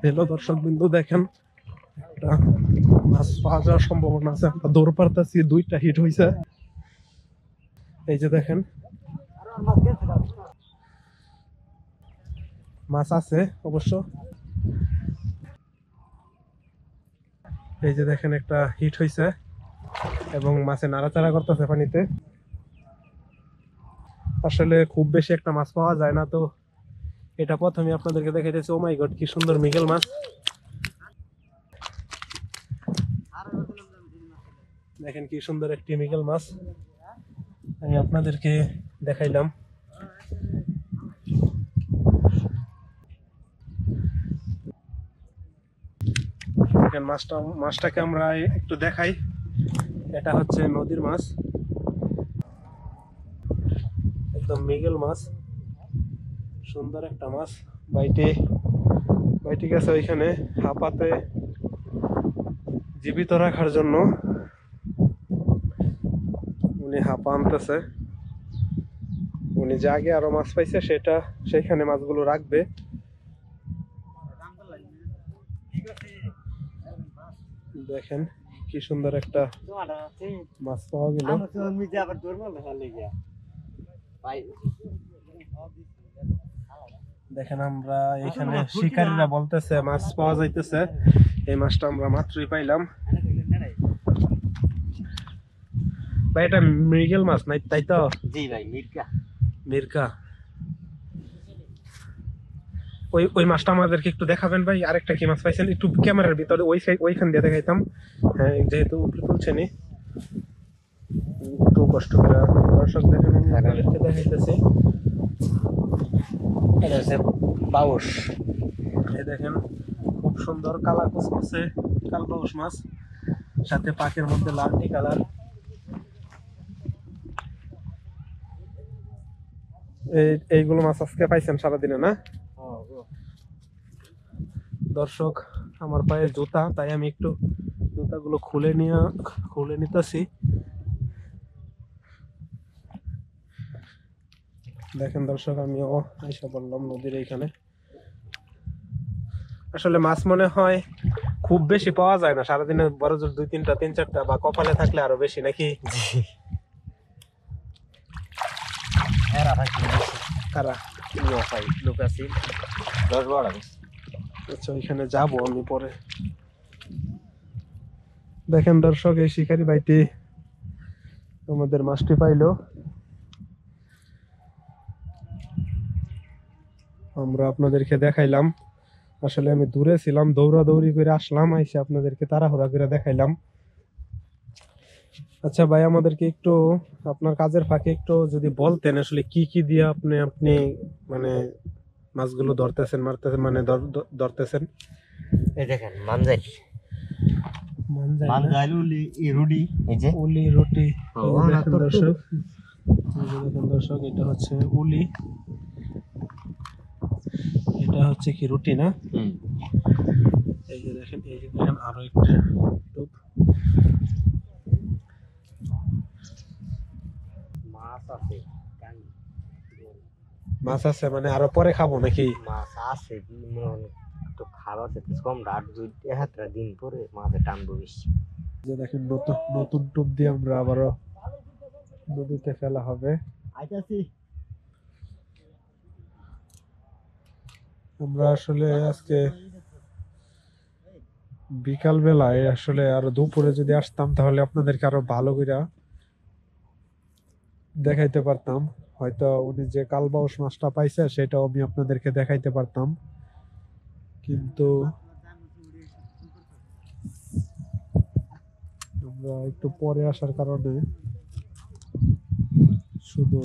Hello দর্শক বিন্দু, দেখেন একটা মাছ পাওয়া যাওয়ার সম্ভাবনা আছে। আমরা দৌড় পারতেছি, 2টা হিট হয়েছে। এই যে দেখেন মাছ আছে অবশ্য। এই যে দেখেন একটা হিট হয়েছে এবং মাছে নাড়াচাড়া করতেছে পানিতে। আসলে খুব বেশি একটা মাছ পাওয়া যায় না, তো এটা প্রথমে আপনাদেরকে দেখাইতেছি। ও মাই গড, কি সুন্দর মৃগেল মাছ! দেখেন কি সুন্দর একটি মৃগেল মাছ আমি আপনাদেরকে দেখাইলাম। দেখেন মাছটাকে আমরা একটু দেখাই। এটা হচ্ছে নদীর মাছ, একদম মৃগেল মাছ, সুন্দর একটা মাছ। বাইটি গেছে ওইখানে হাঁপাতে জীবিত রাখার জন্য। উনি হাঁপা আনতেছে। উনি যে আগে আরো মাছ পাইছে সেখানে মাছগুলো রাখবে। দেখেন কি সুন্দর একটা মাছ পাওয়া গেল। দেখেন আমরা এখানে শিকারীরা বলতেছে মাছ পাওয়া যাইতেছে। এই মাছটা আমরা মাত্রই পাইলাম। ভাই এটা মৃগেল মাছ নাই তাই তো? জি ভাই, মির্কা। ওই মাছটা আমাদেরকে একটু দেখাবেন ভাই। আরেকটা কি মাছ পাইছেন একটু ক্যামেরার ভিতরে ওইখান দিয়ে দেখাইতাম। হ্যাঁ, যেহেতু উপরে তুলছেনি, একটু কষ্ট করে দর্শক দেখেন আমি আপনাদেরকে দেখাইতেছি। এটা হচ্ছে বাউস। এই দেখেন খুব সুন্দর কালা কুচকুচে কালবাউস মাছ, সাথে পাকের মধ্যে লালটি কালার। এইগুলো মাছ আজকে পাইছেন সারাদিনে না দর্শক? আমার পায়ে জুতা, তাই আমি একটু জুতাগুলো খুলে নিতেছি। দেখেন দর্শক, আমিও আইসা বললাম নদীর এইখানে। আসলে মাছ মনে হয় খুব বেশি পাওয়া যায় না সারাদিনে, বড় জোর 2-3টা 3-4টা, বা কপালে থাকলে আরো বেশি নাকি? কারা? আচ্ছা, ওইখানে যাবো আমি পরে। দেখেন দর্শক, এই শিকারি ভাইটি আমাদের মাছটি পাইলো। আমরা আপনাদেরকে দেখাইলাম। আসলে আমি দূরে ছিলাম, দৌড়াদৌড়ি করে আসলাম, আইসে আপনাদেরকে তাড়াহুড়া করে দেখাইলাম। আচ্ছা ভাই, আমাদেরকে একটু আপনার কাজের ফাঁকে একটু যদি বলতেন, আসলে কি কি দিয়ে আপনি মানে মাছগুলো ধরতেছেন, মারতেছেন, মানে ধরতেছেন? এই দেখেন মানজাইল, রুডি, এই যে উলি রুটি। দেখেন দর্শক, এটা হচ্ছে উলি, এটা হচ্ছে কি রুটি না? এই যে দেখেন আরো একটা টোপ মাছ আছে। মানে আরো পরে খাবো নাকি? মাছ আছে তো খাবার কম, রাত 2-1 দিন পরে মাছে টানবো বেশি। যে দেখেন নতুন টোপ দিয়ে আমরা আবারও নদীতে ফেলা হবে। আমরা আসলে আজকে বিকাল বেলায়, আসলে আরো দুপুরে যদি আসতাম তাহলে আপনাদেরকে আরো ভালো করে দেখাইতে পারতাম। হয়তো উনি যে কালবাউস মাছটা পাইছে সেটাও আমি আপনাদেরকে দেখাইতে পারতাম, কিন্তু আমরা একটু পরে আসার কারণে শুধু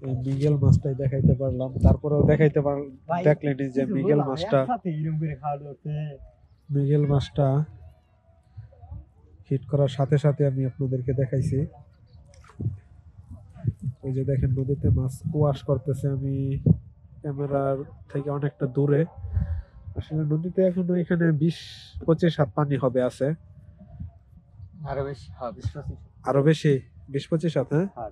এই মৃগেল মাছটাই দেখাইতে পারলাম। তারপরেও দেখলেনি যে মৃগেল মাছটা হিট করার সাথে সাথে আমি আপনাদেরকে দেখাইছি। ওই যে দেখেন নদীতে মাছ ওয়াশ করতেছে, আমি ক্যামেরার থেকে অনেকটা দূরে। আসলে নদীতে এখনো এখানে 20-25 হাত পানি হবে আছে। আরো বেশি, হ্যাঁ 20-25। আরো বেশি 20-25 হাত। হ্যাঁ,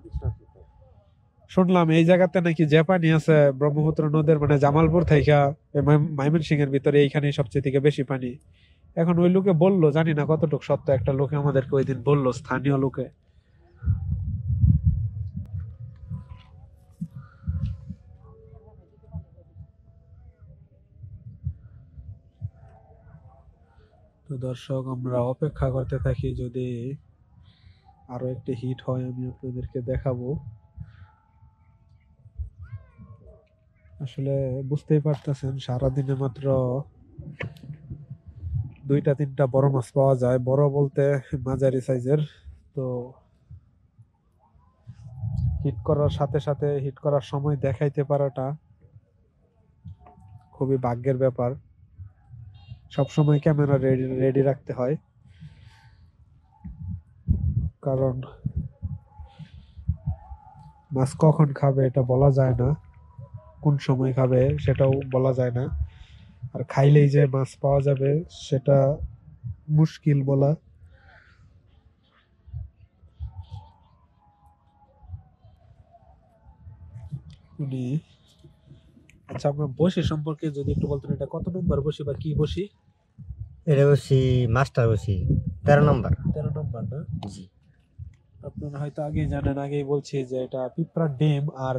শুনলাম এই জায়গাতে নাকি যে পানি আছে ব্রহ্মপুত্র নদের মানে জামালপুর থেকে ময়মনসিং এর ভিতরে এইখানে সবচেয়ে থেকে বেশি পানি। এখন ওই লোকে বললো, জানি না কতটুকু সত্য, একটা লোকে আমাদেরকে ওই দিন বললো, স্থানীয় লোকে। তো দর্শক, আমরা অপেক্ষা করতে থাকি, যদি আরো একটি হিট হয় আমি আপনাদেরকে দেখাবো। আসলে বুঝতেই পারতেছেন, সারাদিনে মাত্র 2-3টা বড় মাছ পাওয়া যায়, বড় বলতে মাঝারি সাইজের। তো হিট করার সাথে সাথে হিট করার সময় দেখাইতে পারাটা খুবই ভাগ্যের ব্যাপার। সবসময় ক্যামেরা রেডি রেডি রাখতে হয়, কারণ মাছ কখন খাবে এটা বলা যায় না, কোন সময় খাবে সেটাও বলা যায় না। আর খাইলেই যে মাছ পাওয়া যাবে সেটা মুশকিল বলা। উনি, আচ্ছা, আপনার বসি সম্পর্কে যদি একটু বলতেন, এটা কত নম্বর বসি বা কি বসি? এটা বসি মাস্টার বসি 13 নম্বর। 13 নম্বর না? জি। আপনারা হয়তো আগেই জানেন, আগেই বলছি যে এটা পিঁপড়ার ডিম আর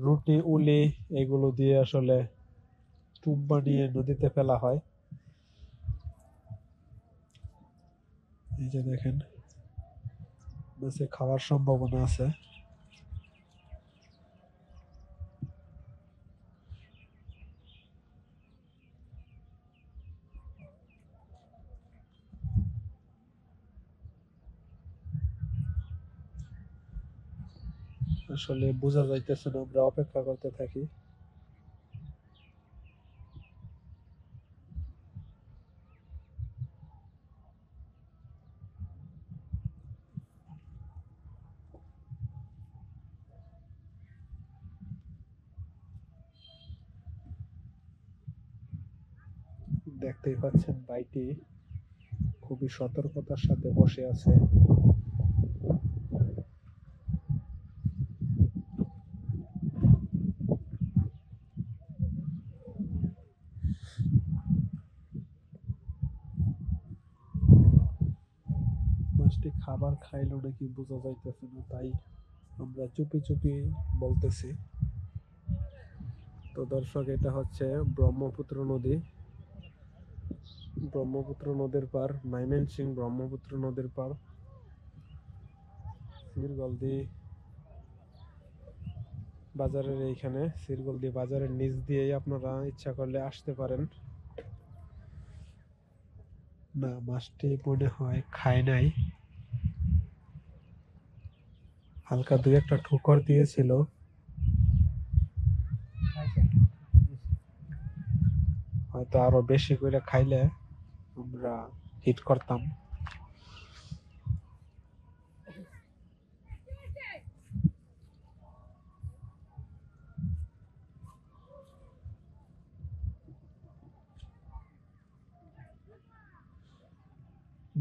রুটি উলি এগুলো দিয়ে আসলে টুপ বানিয়ে নদীতে ফেলা হয়। এই যে দেখেন, মাছে খাওয়ার সম্ভাবনা আছে। আসলে বোঝা যাইতেছে না, আমরা অপেক্ষা করতে থাকি। দেখতেই পাচ্ছেন ভাইটি খুবই সতর্কতার সাথে বসে আছে। মাছটি খাবার খাইলো নাকি বোঝা যাইতেছে না, তাই আমরা চুপি চুপি বলতেছি। তো দর্শক, এটা হচ্ছে ব্রহ্মপুত্র নদী। ব্রহ্মপুত্র নদীর পার ময়মনসিং, ব্রহ্মপুত্র নদীর পার সিরগলদি বাজারের এইখানে, সিরগলদি বাজারের নিচ দিয়েই আপনারা ইচ্ছা করলে আসতে পারেন। না, মাছটি মনে হয় খায় নাই, হালকা 2-1টা ঠোকর দিয়েছিল। হয়তো আরো বেশি করে খাইলে আমরা হিট করতাম।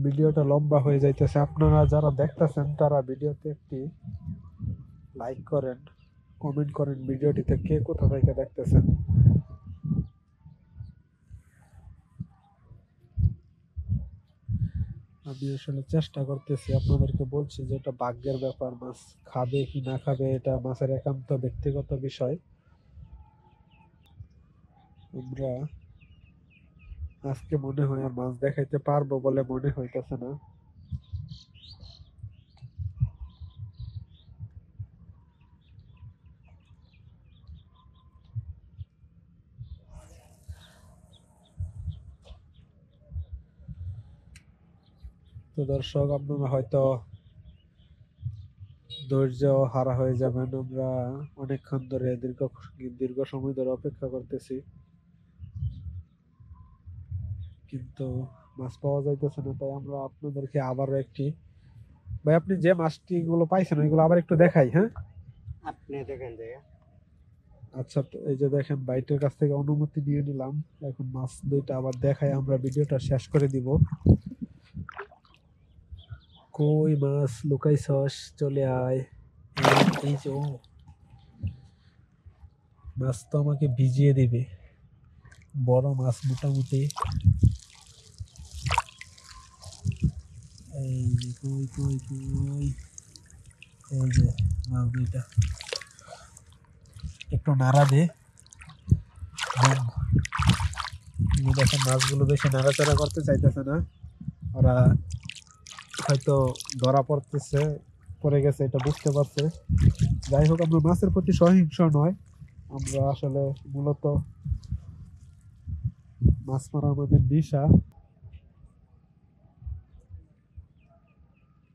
ভিডিওটা লম্বা হয়ে যাইতেছে, আপনারা যারা দেখতেছেন তারা ভিডিওতে একটি লাইক করেন, কমেন্ট করেন ভিডিওটিতে কে কোথা থেকে দেখতেছেন। আমি আসলে চেষ্টা করতেছি, আপনাদেরকে বলছি যে এটা ভাগ্যের ব্যাপার, মাছ খাবে কি না খাবে এটা মাছের একান্ত ব্যক্তিগত বিষয়। আমরা আজকে মনে হয় আর মাছ দেখাইতে পারবো বলে মনে হইতেছে না। তো দর্শক, আপনারা হয়তো ধৈর্য হারা হয়ে যাবেন, আমরা অনেকক্ষণ ধরে দীর্ঘ দীর্ঘ সময় ধরে অপেক্ষা করতেছি, কিন্তু মাছ পাওয়া যাইতেছে না। তাই আমরা আপনাদেরকে আবারও একটি, ভাই আপনি যে মাছটি গুলো পাইছেন ওইগুলো আবার একটু দেখাই, হ্যাঁ? আপনি দেখেন যে আচ্ছা, তো এই যে দেখেন, বাইটের কাছ থেকে অনুমতি নিয়ে নিলাম, এখন মাছ দুইটা আবার দেখাই, আমরা ভিডিওটা শেষ করে দিব। কই মাছ লুকাইছস, চলে আয়। এই যে ও মাছ তো আমাকে ভিজিয়ে দিবে, বড় মাছ মোটামুটি। এই যে কই কই কই, এই যে মাছ দুইটা, একটু নাড়া দে। দেখেন মাছগুলো বেশি নাড়াচাড়া করতে চাইতেছে না, ওরা হয়তো ধরা পড়তেছে, পড়ে গেছে এটা বুঝতে পারছে। যাই হোক, আমরা মাছের প্রতি সহিংস নয়, আমরা আসলে মূলত মাছ মারা আমাদের নেশা।